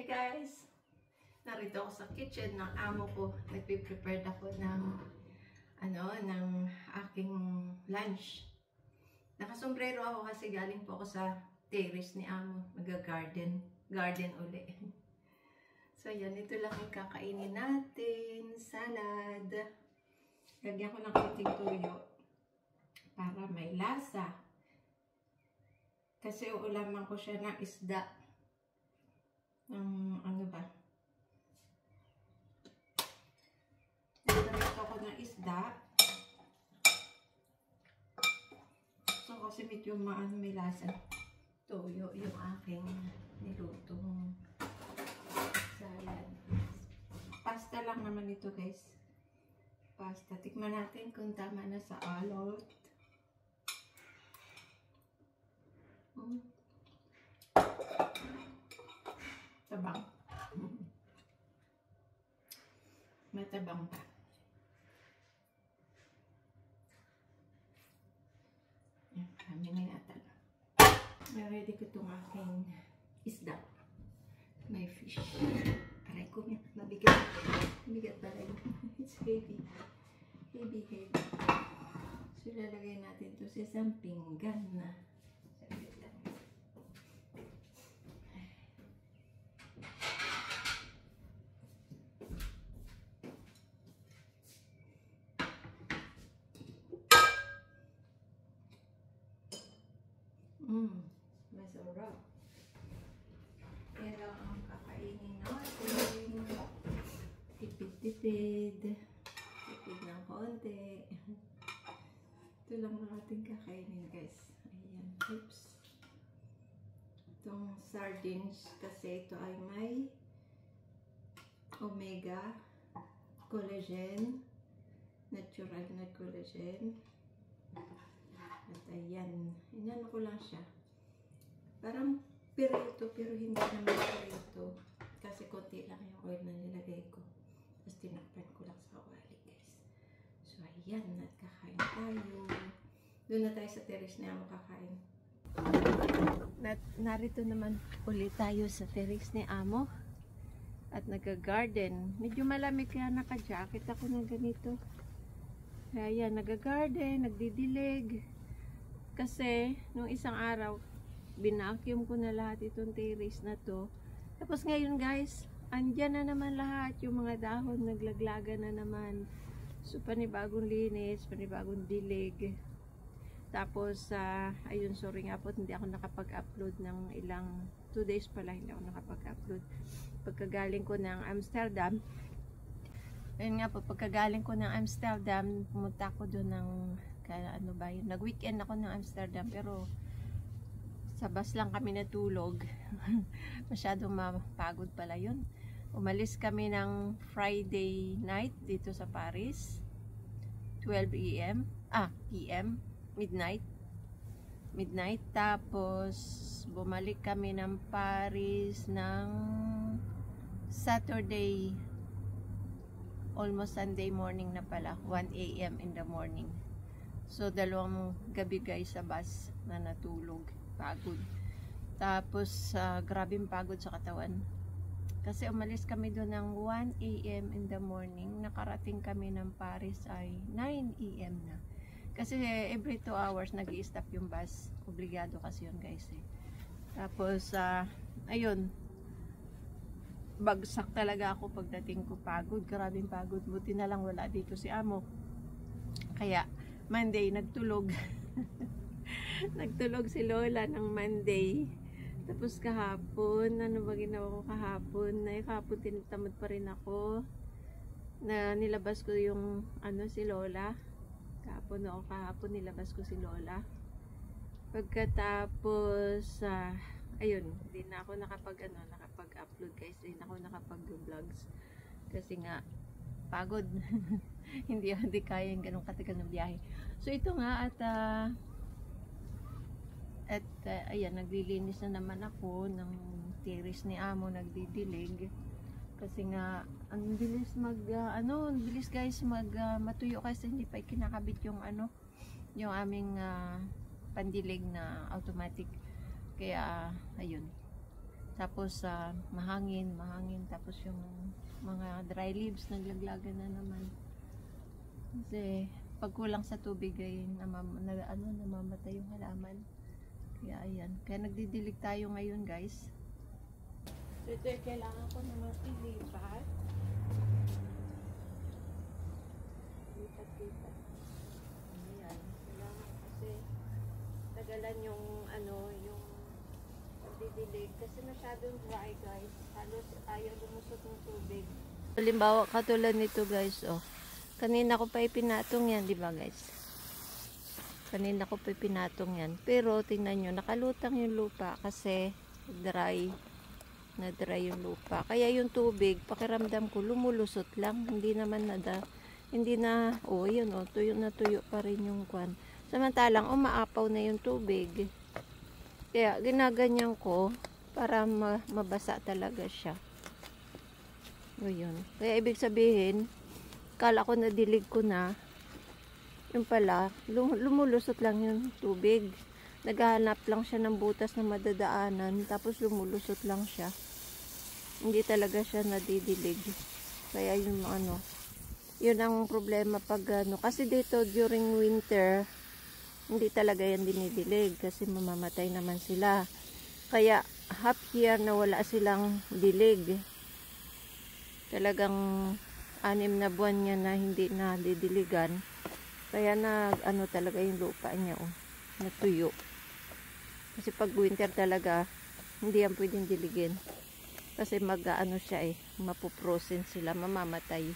guys! Narito ako sa kitchen ng amo ko. Nagpe-prepared ako ng aking lunch. Nakasombrero ako kasi galing po ako sa terrace ni amo. Garden uli. So yan, ito lang yung kakainin natin. Salad. Lagyan ko ng konting tuyo para may lasa. Kasi uulaman ko siya ng isda. Nagparito ako ng isda. So kasi medyo may lasa. Tuyo yung aking nilutong salad. Pasta lang naman ito guys. Pasta. Tikman natin kung tama na sa alot. Tabang. Matabang pa. Yan, kami na yata. Ready ko itong aking isda. May fish. Aray ko yan. Mabigat. Mabigat pala yun. It's heavy. Heavy. So, lalagay natin ito sa isang pinggan na. Masarap. Yan lang ang kakainin natin. Tipid ng konti. Ito lang ang ating kakainin guys. Ayan. Oops. Itong sardines kasi ito ay may omega, collagen, natural na collagen. At ayan, inano ko lang siya. Parang pirito, pero hindi naman pirito. Kasi konti lang yung oil na nilagay ko. Tapos tinakpan ko lang sa kawali, guys. So ayan, at kakain tayo. Doon na tayo sa terrace na ako kakain. Narito naman ulit tayo sa terrace ni amo. At nag-garden. Medyo malamig kaya naka-jacket ako ng ganito. Kaya yan, nag-garden, nagdidilig. Kasi, nung isang araw, binacuum ko na lahat itong terrace na to. Tapos ngayon guys, andyan na naman lahat. Yung mga dahon, naglaglaga na naman. So, panibagong linis, panibagong dilig. Tapos, ayun, sorry nga po, hindi ako nakapag-upload ng 2 days pala, hindi ako nakapag-upload. Pagkagaling ko ng Amsterdam, ayun nga po, pagkagaling ko ng Amsterdam, pumunta ako doon ng nag-weekend ako ng Amsterdam, pero sa bus lang kami natulog. Masyadong mapagod pala yun. Umalis kami ng Friday night dito sa Paris. 12 PM. Midnight. Tapos, bumalik kami ng Paris ng Saturday. Almost Sunday morning na pala. 1 AM in the morning. So, 2 gabi guys sa bus na natulog. Pagod. Tapos, grabing pagod sa katawan. Kasi umalis kami doon ng 1 AM in the morning. Nakarating kami ng Paris ay 9 AM na. Kasi every 2 hours nag-i-stop yung bus. Obligado kasi yun guys eh. Tapos, ayun. Bagsak talaga ako pagdating ko. Pagod. Grabing pagod. Buti na lang wala dito si amo. Kaya, Monday, nagtulog. Nagtulog si Lola ng Monday. Tapos kahapon, ano ba ginawa ko kahapon? Kahapon tinatamad pa rin ako. Na nilabas ko yung si Lola. Kahapon nilabas ko si Lola. Pagkatapos, ayun, hindi na ako nakapag-upload guys. Hindi na ako nakapag-vlogs. Kasi nga, pagod. hindi kaya yung ganong katagal ng biyahe. So ito nga ayan, naglilinis na naman ako ng terrace ni amo, nagdidilig. Kasi nga ang bilis bilis guys matuyo kasi hindi pa kinakabit yung yung aming pandilig na automatic. Kaya ayun. Tapos mahangin, tapos yung mga dry leaves naglaglagan na naman. Kasi pag kulang sa tubig ay namamatay yung halaman. Kaya ayan, kaya nagdidilig tayo ngayon guys. So ito kailangan ko naman ilipat. Lipat. Ayan, kailangan kasi tagalan yung yung didilig kasi masyadong dry guys. Halos ayaw lumusot ng tubig. Halimbawa katulad nito guys, oh. Kanina ko pa ipinatong yan, di ba guys? Kanina ko pa ipinatong yan. Pero tingnan nyo, nakalutang yung lupa kasi dry. Na dry yung lupa. Kaya yung tubig, pakiramdam ko lumulusot lang. Hindi naman yun oh, tuyo na tuyo pa rin yung kwan. Samantalang umaapaw na yung tubig. Kaya ginaganyan ko para mabasa talaga siya. O yun. Kaya ibig sabihin, kala ko nadilig ko na, yung pala, lumulusot lang yung tubig. Naghahanap lang siya ng butas na madadaanan, tapos lumulusot lang siya. Hindi talaga siya nadidilig. Kaya yung yun ang problema pag kasi dito during winter, hindi talaga yan dinidilig kasi mamamatay naman sila. Kaya half year na wala silang dilig. Talagang 6 na buwan niya na hindi na didiligan. Kaya talaga yung lupa niya oh, natuyo. Kasi pag winter talaga hindi yan pwedeng diligin. Kasi siya mapuprosen sila, mamamatay.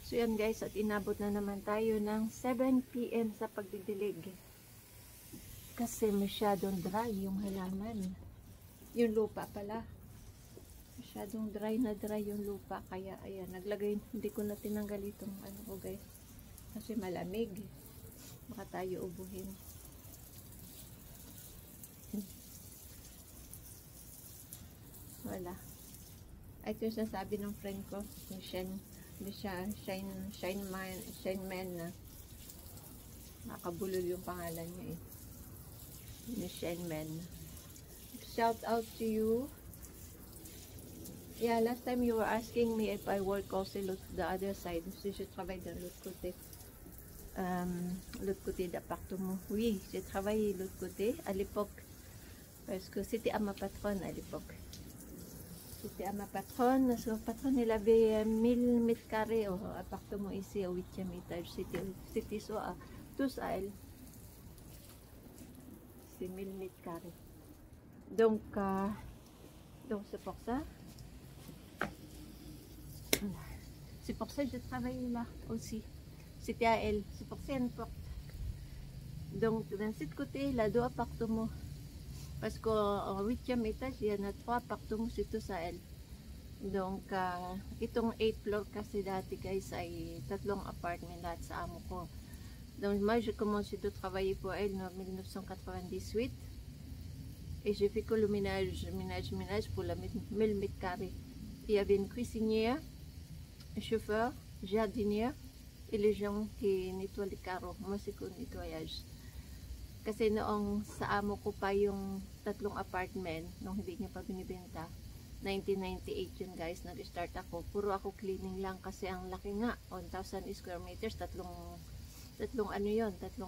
So yan guys, at inabot na naman tayo ng 7 PM sa pagdidilig. Kasi masyadong dry yung halaman. Yung lupa pala. Masyadong dry yung lupa. Kaya ayan, hindi ko na tinanggal itong ko guys. Kasi malamig. Baka tayo ubuhin. Wala. Ito yung sasabi ng friend ko, Shine Man na. Nakabulol yung pangalan niya eh. Ni Shine Man. Shout out to you. Yeah, last time you were asking me if I work also the other side. Si je travaille dans l'autre côté. L'autre côté d'appartement. Oui, j'ai travaillé l'autre côté à l'époque. Parce que c'était à ma patronne à l'époque. C'était à ma patronne. Son patronne, elle avait 1000 mètres carrés au appartement ici au 8e étage. C'était ça, tous à elle. C'est 1000 mètres carrés. Donc c'est pour ça. C'est pour ça que je travaillais là aussi. C'était à elle. C'est pour ça une porte. Donc, dans ce côté, il y a 2 appartements. Parce qu'au 8e étage, il y en a 3 appartements, c'est tous à elle. Donc, itong 8th floor kasi dati guys ay 3 apartment lahat sa amo ko. Donc, moi, j'ai commencé de travailler pour elle en 1998. Et j'ai fait que le ménage pour la 1000 mètres carrés. Il y avait une cuisinière, un chauffeur, jardinière et les gens qui nettoient les carreaux. Moi, c'est que nettoyage. Kasi noong sa amo ko pa yung 3 apartment, nung hindi niya pa binibenta, 1998 yun guys, nag-start ako. Puro ako cleaning lang kasi ang laki nga, 1,000 square meters, tatlong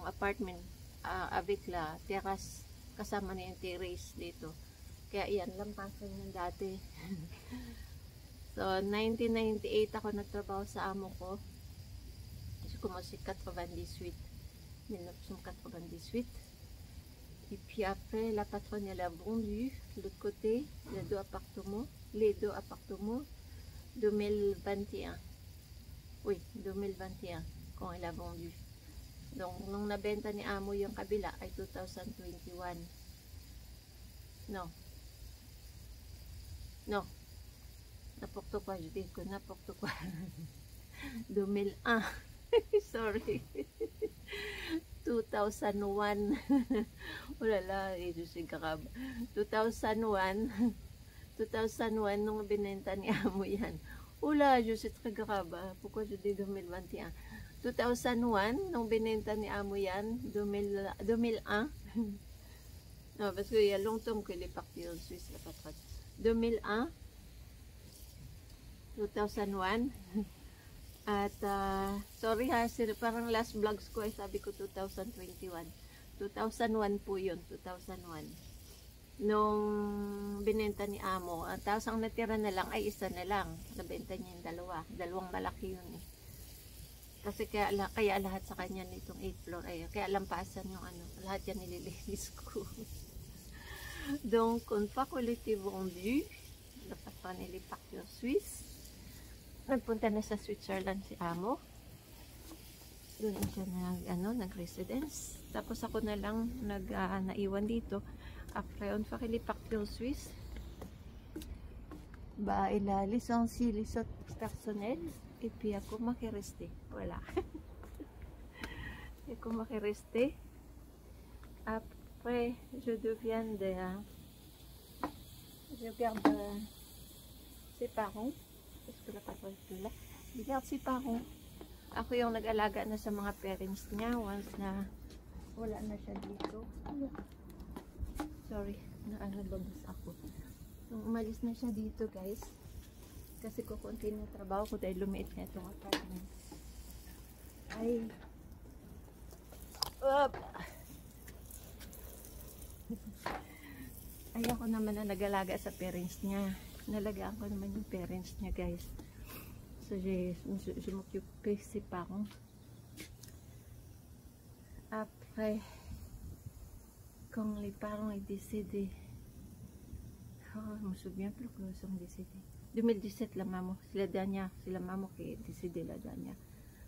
apartment, avec la terrace, kasama na yung terrace dito. Kaya yan, lampasan yung dati. So, 1998 ako nagtrabaho sa amo ko. Kasi commencé 98, 1998. Et puis après, la patronne, elle a vendu l'autre côté, les deux appartements, 2021. Oui, 2021, quand elle a vendu. Donc, nung nabenta ni amo yung kabila ay 2021. Non, n'importe quoi, je dis que n'importe quoi. 2001. Sorry. 2001. Ulala, je suis grave. 2001 nung binenta ni amo yan. Ula, je suis très grave. Pourquoi je dis 2021? 2001 nung binenta ni amo yan, 2001. Non, parce qu'il y a longtemps que les partis en Suisse, la patronne. 2001, 2001. At, sorry ha, parang last vlogs ko ay sabi ko 2021. 2001 po yun, 2001. Nung binenta ni Amo, tapos ang natira na lang ay isa na lang. Nabenta niya yung dalawang malaki yun eh. Kasi kaya lahat sa kanya nitong 8th floor ay kaya lampasan yung ano, lahat yan nililinis ko. Donc, une fois qu'on l'était vendu, le patron il est parti en Suisse. Nagpunta na sa Switzerland si Amo. Doon siya nag-residence. Tapos ako na lang naiwan dito. Après, une fois qu'il est parti en Suisse, bah, il a licencié les autres personnels. Et puis, ako makireste. Voilà. Ako makireste. Après, je garde ses parents. Parce que la patron est là. Je garde ses parents. Ako yung nag-alaga na sa mga parents niya once na wala na siya dito. Sorry, nalabas ako. Nung umalis na siya dito, guys, kasi kukunti na trabaho ko dahil lumiit na itong apartment. Ay. Ay, ako naman na nag-alaga sa parents niya. Nalagaan ko naman yung parents niya, guys. So, je m'occupe ses parents. Après, quand les parents est décédés, je me souviens plus qu'ils sont décédés. 2017 la maman, c'est la dernière, c'est la maman qui est décédée la dernière.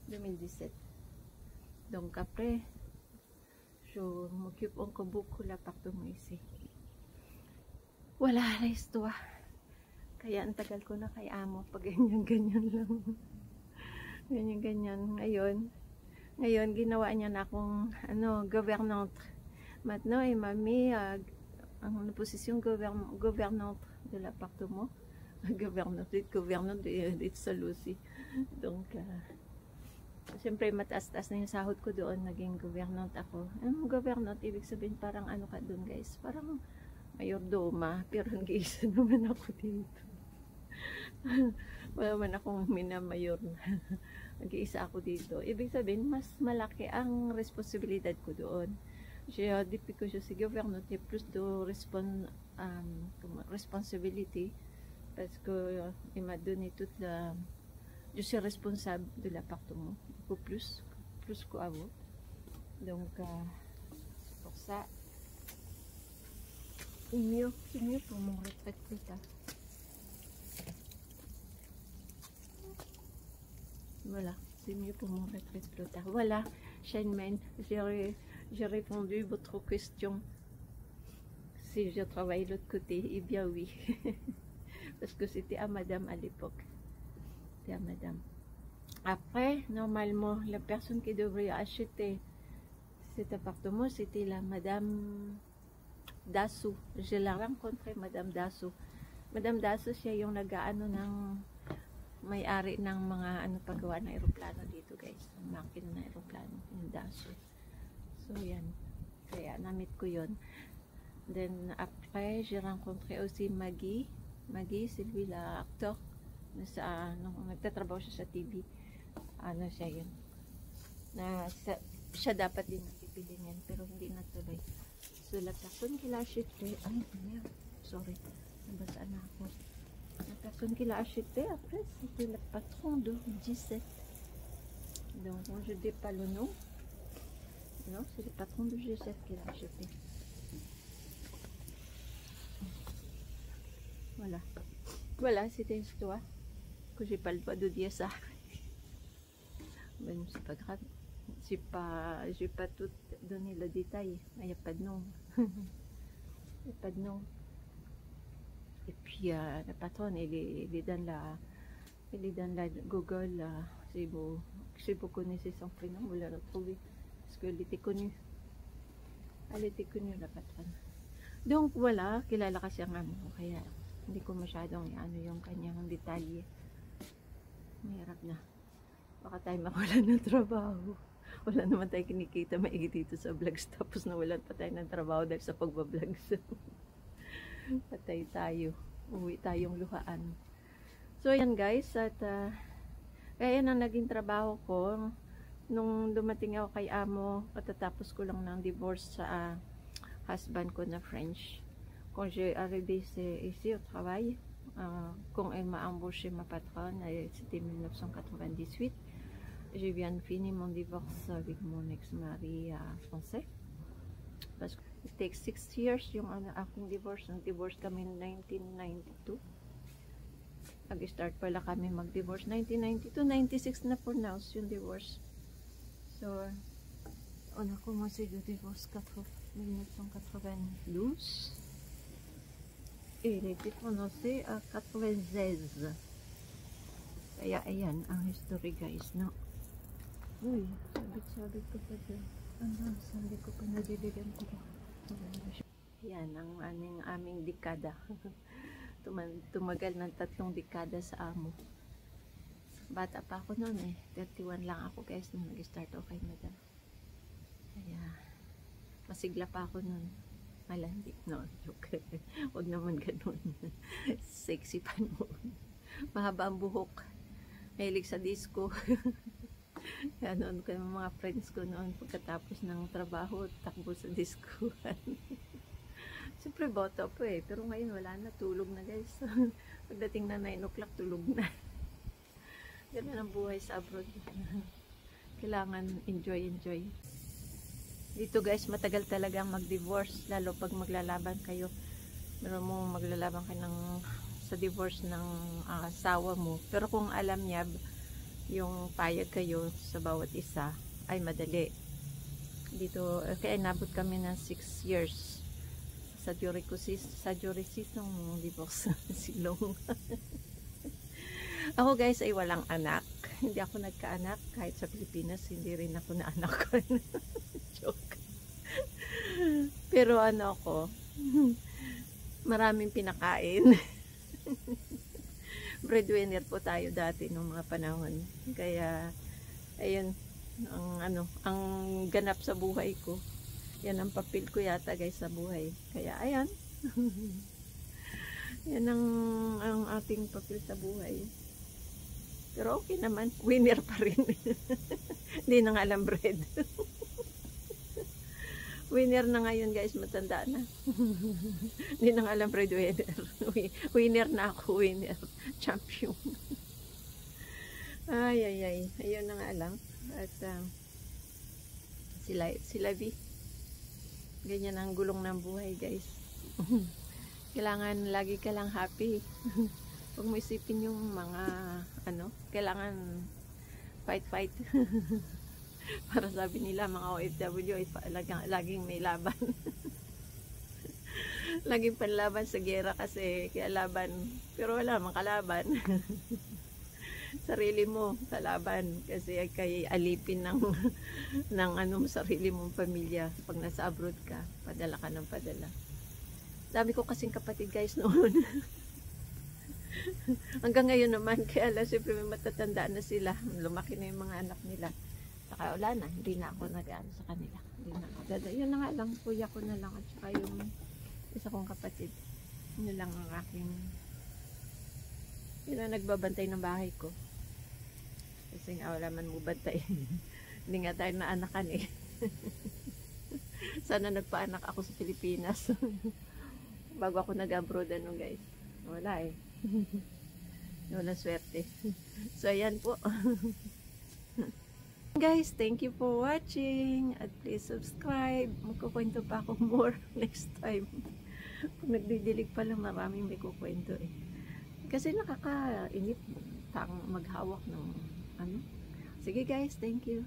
2017. Donc après, je m'occupe encore beaucoup de l'appartement ici. Wala, l'histoire. Kaya ang tagal ko na kay Amo pag ganyan-ganyan lang. Ganyan-ganyan. Ngayon, ginawa niya na akong gouvernante. Maintenant, il m'a mis en position gouvernante de l'appartement. Gouvernante d'être seule aussi. Donc, siyempre mataas-taas na yung sahod ko doon. Naging gouvernante ako. Ang gouvernante, ibig sabihin parang ano ka doon, guys. Parang mayordoma. Pero nag-iisa naman ako dito. Wala man akong minamayor na. Nag-iisa ako dito. Ibig sabihin, mas malaki ang responsibilidad ko doon. Depuis que je suis gouvernante, il y a plus de responsabilité parce que il m'a donné toute la... Je suis responsable de l'appartement, beaucoup plus qu'avant. Donc, c'est pour ça, c'est mieux pour mon retraite plus tard. Voilà, c'est mieux pour mon retraite plus tard. Voilà, Shenmen, j'ai répondu à votre question. Si je travaille de l'autre côté, eh bien oui. Parce que c'était à madame à l'époque. C'était à madame. Après, normalement, la personne qui devrait acheter cet appartement, c'était la madame Dasu. Je l'ai rencontrée, madame Dasu. Madame Dasu, siya yung nag-aano ng may-ari ng mga paggawa ng aeroplano dito, guys. Ang makina ng aeroplano, yung Dasu. So, yan. Kaya, namit ko yun. Then, après, j'ai rencontré aussi Maggie. Maggie, c'est lui l'acteur. Nagtatrabaho siya sa TV. Ano siya yun. Siya dapat din natipili niyan, pero hindi natuloy. So, la personne qui l'a acheté, sorry, nabasaan na ako. La personne qui l'a acheté, après, c'était le patron de G7. Donc, je ne dis pas le nom. Non, c'est le patron de G7 qui l'a acheté. Voilà. Voilà, c'était une histoire que j'ai pas le droit de dire ça. Mais c'est pas grave. J'ai pas tout donné le détail. Il n'y a pas de nom. Il n'y a pas de nom. Et puis la patronne, elle est dans la Google. Si vous connaissez son prénom, vous la retrouvez. Parce qu'elle était connue. Elle était connue, la patronne. Donc voilà, kilala kasi ang amo. Kaya hindi ko masyadong yung kanyang detalye. Mahirap na. Baka tayo makuha ng trabaho. Wala naman tayo kinikita maigi dito sa vlogs. Tapos nawalan pa tayo ng trabaho dahil sa pagbablog. Patay tayo. Uwi tayong luhaan. So, yan guys. At, kaya yan ang naging trabaho ko. Nung dumating ako kay amo, katatapos ko lang ng divorce sa husband ko na French. Quand j'ai arrivé ici au travail, quand elle m'a embauché ma patronne, c'était 1998. Je viens de finir mon divorce avec mon ex-mari français. Parce que it takes 6 years yung akong divorce. Nag-divorce kami in 1992. Nag-start pala kami mag-divorce 1992. 96 na pronounce yung divorce. So, on a commencé le divorce 1992. Et il était prononcé à 96. Kaya ayan ang history guys, no? Uy, sabit-sabit ko pa dyan. Sabi ko pa nadiligan ko ba? Yan ang aming dekada. Tumagal ng 3 dekada sa amo. Bata pa ako noon eh. 31 lang ako guys nung nag-start ako kay madam. Kaya masigla pa ako noon. Malandi. No, joke. Huwag naman ganun. Sexy pa noon. Mahaba ang buhok. Mahilig sa disco. Kaya noon ko yung mga friends ko noon pagkatapos ng trabaho, takbo sa disco. Siyempre bota po eh. Pero ngayon wala na. Tulog na guys. Pagdating na 9 o'clock, tulog na. Ganun ang buhay sa abroad. Kailangan enjoy. Dito guys, matagal talagang mag-divorce. Lalo pag maglalaban kayo. Meron mo maglalaban ka sa divorce ng asawa mo. Pero kung alam niya, yung payag kayo sa bawat isa, ay madali. Dito, kaya nabot kami ng 6 years. Sa diocese ng divorce. Silong. Ako guys ay walang anak. Hindi ako nagkaanak. Kahit sa Pilipinas, hindi rin ako naanak. Joke. Pero ano ako, maraming pinakain. Breadwinner po tayo dati nung mga panahon. Kaya, ayun, ang ganap sa buhay ko. Yan ang papel ko yata guys sa buhay. Kaya, ayan. Yan ang ating papel sa buhay. Pero okay naman. Winner pa rin. Hindi na nga alam bread. Winner na ngayon guys. Matanda na. Hindi na nga alam breadwinner. Winner na ako. Winner. Champion. Ay. Ayun na nga lang. At sila B. Ganyan ang gulong ng buhay guys. Kailangan lagi ka lang happy. Huwag mo isipin yung mga kailangan fight. Para sabi nila mga OFW ay laging may laban. Laging panlaban sa gera kasi kaya laban. Pero wala mang kalaban. Sarili mo kalaban kasi kay alipin ng sarili mong pamilya. Pag nasa abroad ka, padala ka ng padala. Dami ko kasing kapatid guys noon. Hanggang ngayon naman, kaya lang siyempre may matatanda na sila. Lumaki na yung mga anak nila. Saka wala na, hindi na ako nag-aano sa kanila. Hindi na ako. Yun na nga lang, kuya ko na lang at saka yung isa kong kapatid. Yun lang ang aking yun ang nagbabantay ng bahay ko. Kasi nga wala man mo bantay. Hindi nga tayo naanakan eh. Sana nagpaanak ako sa Pilipinas. Bago ako nag-abroad guys. Wala eh. Wala swerte. So ayan po. Guys, thank you for watching. At please subscribe. Magkukwento pa ako more next time. Pag nagdidilig pa lang maraming may kukwento eh. Kasi nakakainip tang maghawak ng Sige guys, thank you.